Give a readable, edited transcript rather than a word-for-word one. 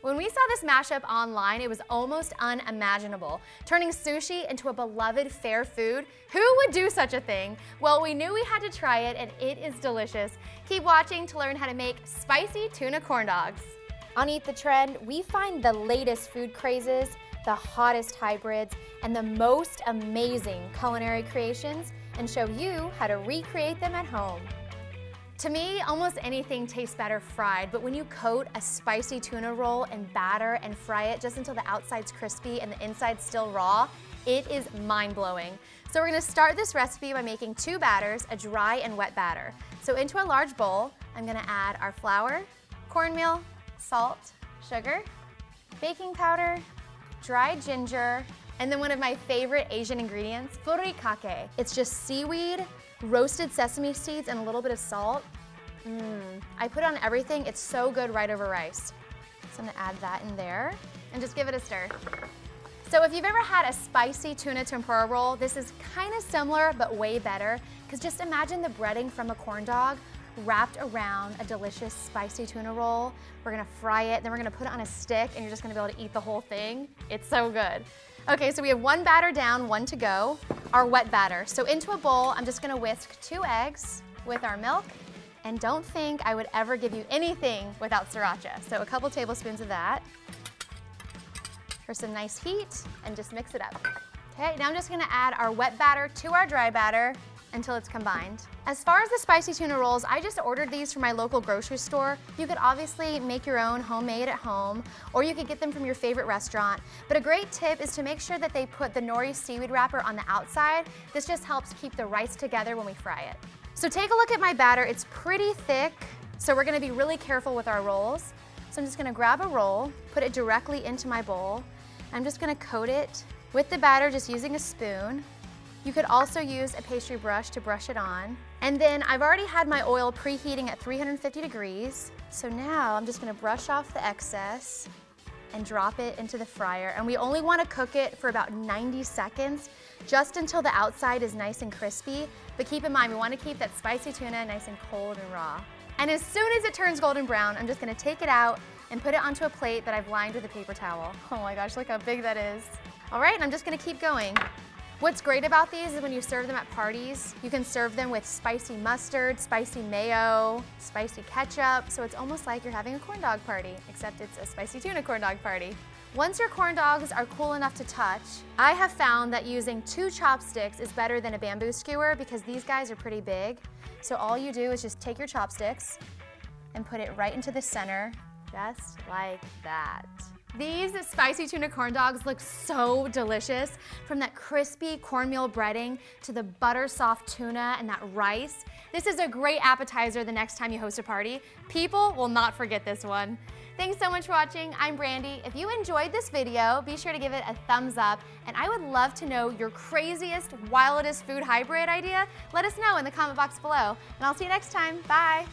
When we saw this mashup online, it was almost unimaginable, turning sushi into a beloved fair food. Who would do such a thing? Well, we knew we had to try it, and it is delicious. Keep watching to learn how to make spicy tuna corn dogs. On Eat the Trend, we find the latest food crazes, the hottest hybrids, and the most amazing culinary creations, and show you how to recreate them at home. To me, almost anything tastes better fried, but when you coat a spicy tuna roll in batter and fry it just until the outside's crispy and the inside's still raw, it is mind-blowing. So we're gonna start this recipe by making 2 batters, a dry and wet batter. So into a large bowl, I'm gonna add our flour, cornmeal, salt, sugar, baking powder, dried ginger, and then one of my favorite Asian ingredients, furikake. It's just seaweed, roasted sesame seeds, and a little bit of salt. I put it on everything. It's so good right over rice. So I'm gonna add that in there and just give it a stir. So if you've ever had a spicy tuna tempura roll, this is kind of similar but way better, because just imagine the breading from a corn dog wrapped around a delicious spicy tuna roll. We're gonna fry it, then we're gonna put it on a stick, and you're just gonna be able to eat the whole thing. It's so good. Okay, so we have 1 batter down, 1 to go, our wet batter. So into a bowl, I'm just gonna whisk 2 eggs with our milk, and don't think I would ever give you anything without sriracha. So a couple tablespoons of that for some nice heat, and just mix it up. Okay, now I'm just gonna add our wet batter to our dry batter until it's combined. As far as the spicy tuna rolls, I just ordered these from my local grocery store. You could obviously make your own homemade at home, or you could get them from your favorite restaurant. But a great tip is to make sure that they put the nori seaweed wrapper on the outside. This just helps keep the rice together when we fry it. So take a look at my batter. It's pretty thick, so we're gonna be really careful with our rolls. So I'm just gonna grab a roll, put it directly into my bowl. I'm just gonna coat it with the batter just using a spoon. You could also use a pastry brush to brush it on. And then I've already had my oil preheating at 350 degrees. So now I'm just gonna brush off the excess and drop it into the fryer. And we only wanna cook it for about 90 seconds, just until the outside is nice and crispy. But keep in mind, we wanna keep that spicy tuna nice and cold and raw. And as soon as it turns golden brown, I'm just gonna take it out and put it onto a plate that I've lined with a paper towel. Oh my gosh, look how big that is. All right, and I'm just gonna keep going. What's great about these is when you serve them at parties, you can serve them with spicy mustard, spicy mayo, spicy ketchup, so it's almost like you're having a corn dog party, except it's a spicy tuna corn dog party. Once your corn dogs are cool enough to touch, I have found that using 2 chopsticks is better than a bamboo skewer, because these guys are pretty big. So all you do is just take your chopsticks and put it right into the center, just like that. These spicy tuna corn dogs look so delicious, from that crispy cornmeal breading to the butter soft tuna and that rice. This is a great appetizer the next time you host a party. People will not forget this one. Thanks so much for watching. I'm Brandy. If you enjoyed this video, be sure to give it a thumbs up, and I would love to know your craziest, wildest food hybrid idea. Let us know in the comment box below, and I'll see you next time. Bye.